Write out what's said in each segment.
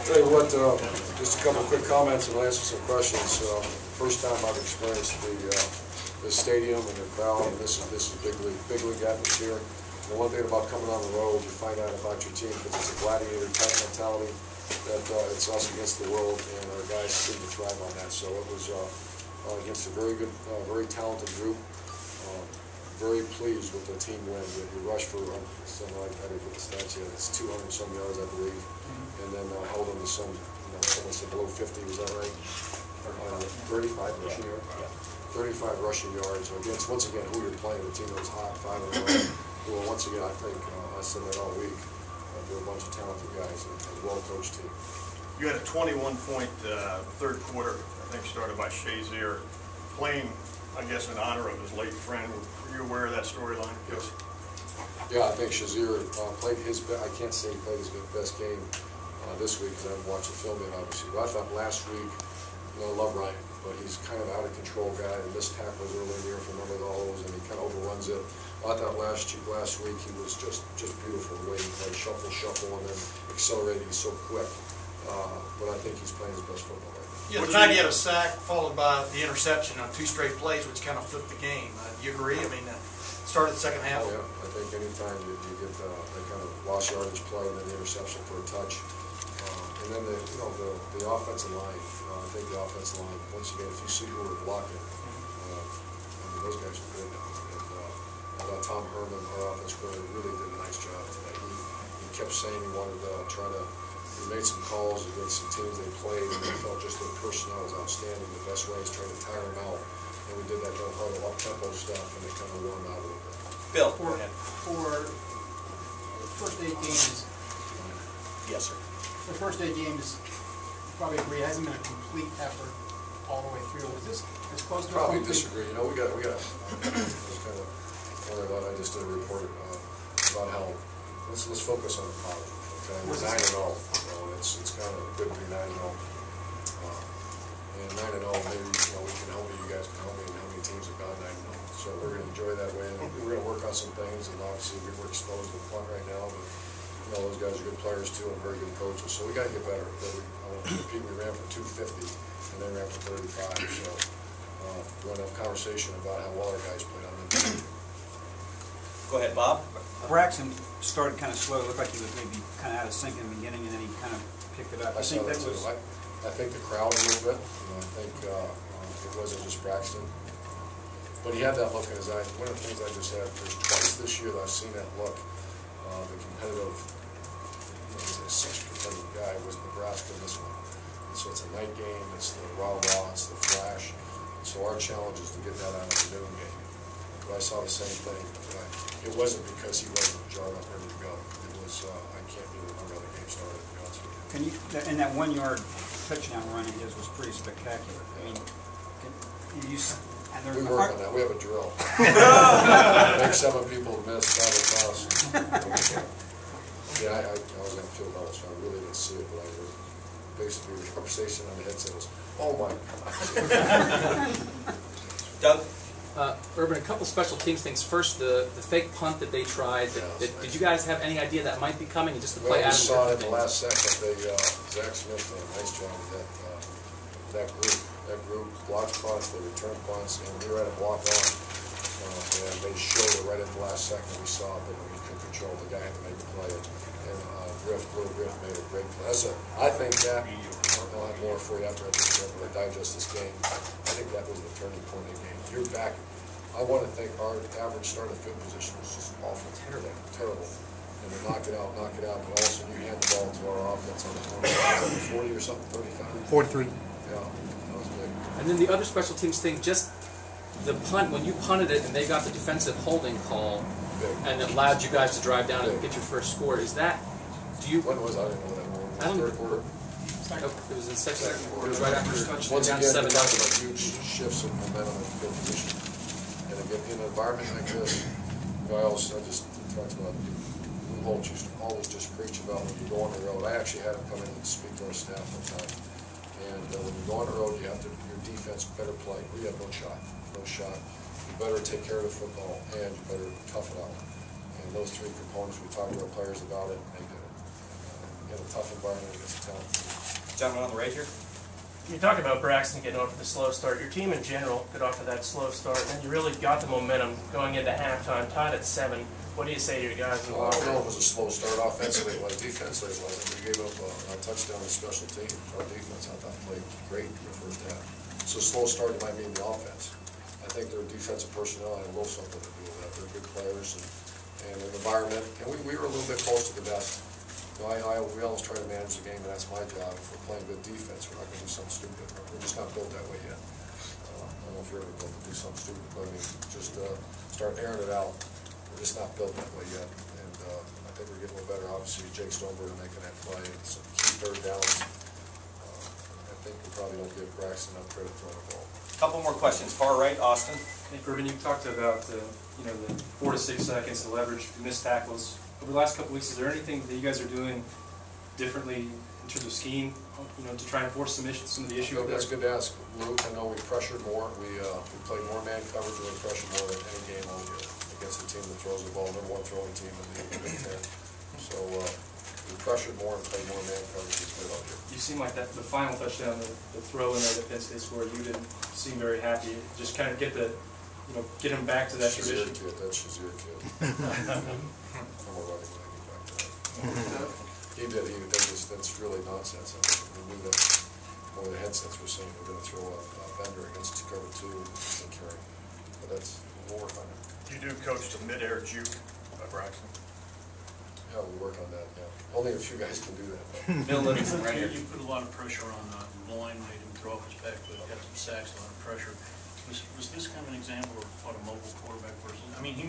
Tell you what, just a couple of quick comments and I'll answer some questions. First time I've experienced the stadium and the crowd, and this is big league atmosphere. And the one thing about coming on the road, you find out about your team because it's a gladiator type mentality that it's us against the world, and our guys seem to thrive on that. So it was against a very good, very talented group. Very pleased with the team win. You rushed for something like, I didn't get the stats yet, it's 200 some yards, I believe, and then held them to some, someone said below 50, was that right? 35 rushing yards. 35 rushing yards against, once again, who you're playing, the team that was hot, 5-0. Well, once again, I think I said that all week. They're a bunch of talented guys and a well-coached team. You had a 21-point third quarter, I think, started by Shazier, playing, I guess, in honor of his late friend. Were you aware of that storyline? Yes. Yeah, I think Shazier played his best. I can't say he played his best game this week because I haven't watched the film yet, obviously. But I thought last week, I love Ryan, but he's kind of out of control guy. He missed tackles early in the year for a number of the holes, and he kind of overruns it. I thought last week he was just beautiful the way he played, shuffle, and then accelerated. He's so quick. But I think he's playing his best football right now. Yeah, tonight he had a sack followed by the interception on 2 straight plays, which kind of flipped the game. Do you agree? I mean, started the second half. Oh, yeah, I think anytime you get that kind of lost yardage play and then the interception for a touch, and then the offensive line. I think the offensive line, once again, if you see who we're blocking, I mean, those guys are good now. And I thought Tom Herman, our offense coordinator, really did a nice job today. He kept saying he wanted to try to. He made some calls against some teams they played, and he felt just their personnel was outstanding. The best way is trying to tire them out, and we did that kind of up-tempo stuff, and it kind of wore them out a little bit. Bill, for the first 8 games. Yes, sir. The first 8 games, you probably agree, hasn't been a complete effort all the way through. Was this as close to? Probably disagree. We got. I was kind of wondering about. I just did a report about how let's focus on the college. Okay, we're 9-0, and it's kind of good to be 9-0. And 9-0, maybe we can help you guys can help me, and how many teams have gone 9-0. So we're going to enjoy that way, and we're going to work on some things. And obviously, we're exposed to the front right now, but those guys are good players too, and very good coaches. So we got to get better. I want to repeat, we ran for 250, and they ran for 35. So we're going to have a conversation about how well our guys played on the Go ahead, Bob. Braxton started kind of slow. It looked like he was maybe kind of out of sync in the beginning, and then he kind of picked it up. I think that was. I think the crowd a little bit. I think it wasn't just Braxton, but he had that look in his eye. One of the things I just had, there's twice this year that I've seen that look. The competitive, he's a 6% guy was Nebraska in this one. And so it's a night game. It's the rah-rah. It's the flash. So our challenge is to get that out of the noon game. But I saw the same thing. It wasn't because he wasn't jarred up ready to go. It was, I can't even remember how the game started, to be honest with you. And that 1-yard touchdown run of his was pretty spectacular. I mean, we work on that. We have a drill. Make 7 people miss, 5 across. Yeah, I was in the field level, so I really didn't see it, but I heard basically the conversation on the headset was, oh my God. Doug? Urban, a couple special teams things. First, the fake punt that they tried. Did you guys have any idea that might be coming? And just to play we saw it at the last second. Zach Smith did a nice job with that group. That group blocks punts, they return punts, and we were at a block on. And they showed it right at the last second. We saw it, but we couldn't control the guy had to make the play. And Little Griff made a great play. I think that, I'll have more for you after I digest this game. I think that was the turning point of the game. You're back. I want to think our average starting field position was just awful, terrible. And to knock it out, but all of a sudden you hand the ball to our offense on the 40 or something, 35. 43. Yeah, that was big. And then the other special teams thing, just the punt, when you punted it and they got the defensive holding call, and it allowed you guys to drive down and get your first score, is that, When was I? didn't know that one. I don't know. Third quarter? It was in second quarter. It was right after Once down again, 7-0. you're talking about huge shifts in momentum in field position. And again, in an environment like this, I just talked about Holt used to always just preach about when you go on the road. I actually had him come in and speak to our staff one time. And when you go on the road, your defense better play. We have no shot. You better take care of the football, and you better tough it out. And those 3 components, we talked to our players about it, and they did it. in a tough environment against a talented team. Gentleman on the right here. You talk about Braxton getting off to the slow start. Your team in general got off to that slow start, and then you really got the momentum going into halftime, tied at 7. What do you say to your guys in the Well, I locker don't know room? if it was a slow start offensively, but defensively it wasn't. We gave up a touchdown in special teams. Our defense, I thought, played great in the first half. So slow start, it might mean the offense. I think their defensive personnel had a little something to do with that. They're good players and an environment, and we were a little bit close to the best. You know, we always try to manage the game, and that's my job. If we're playing good defense, we're not going to do something stupid. We're just not built that way yet. I don't know if you're ever built to do something stupid, but I mean, just start airing it out. We're just not built that way yet. And I think we're getting a little better. Obviously, Jake Stoneberg making that play, some key third downs. I think we probably don't give Braxton enough credit for the ball. Couple more questions. Far right, Austin. Hey, Urban, you talked about the 4 to 6 seconds, the leverage, missed tackles. Over the last couple of weeks, is there anything that you guys are doing differently in terms of scheme, to try and force some of the issue over there? That's good to ask, Luke. I know we pressured more. We played more man coverage and we pressured more than any game all year against a team that throws the ball, number 1 throwing team in the Big Ten. So we pressured more and played more man coverage as good all year. You seem like the final touchdown, the throw in there that Penn State scored, you didn't seem very happy. Just kind of get him back to that tradition. That's Shazier kid. I'm a running when I get back to that. He did. That's really nonsense. I mean, we knew that one of the headsets were saying we're going to throw a bender against cover 2 and carry. But we'll work on it. You do coach the mid-air juke, Braxton? Yeah, we work on that, yeah. Only a few guys can do that. Bill Livingston, right here. You put a lot of pressure on Loin, made him throw off his back foot, got some sacks, a lot of pressure. Was this kind of an example of what a mobile quarterback person? I mean, he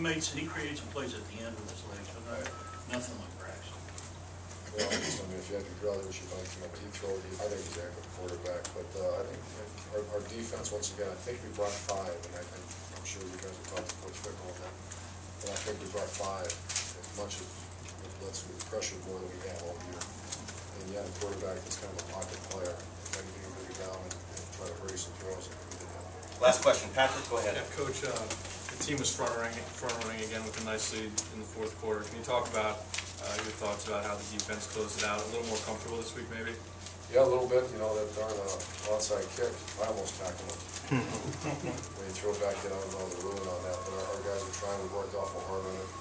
created some plays at the end with his legs, but nothing like Braxton. Well, I mean, if you had to drill, you should like him up. I think he's a heck of a quarterback, but I think our defense, once again, I think we brought 5, and I'm sure you guys have talked to Coach Fickle on that, but I think we brought 5 as much as we pressured more than we have all year. And you had a quarterback that's kind of a pocket player, and you can get down and try to hurry some throws. Last question, Patrick, go ahead. Yeah, Coach, the team was front running again with a nice lead in the fourth quarter. Can you talk about your thoughts about how the defense closed it out? A little more comfortable this week, maybe? Yeah, a little bit. That darn onside kick, I almost tackled him. When you throw it back, I don't know the ruling on that, but our guys are trying. We worked awful hard on it.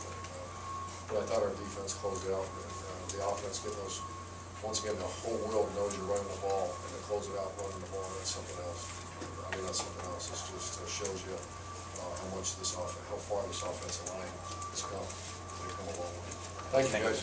But I thought our defense closed it out. And the offense, once again, the whole world knows you're running the ball, and to close it out running the ball, that's something else. I mean, that's something else. It just shows you how far this offensive line has come. They've come a long way. Thank you, guys.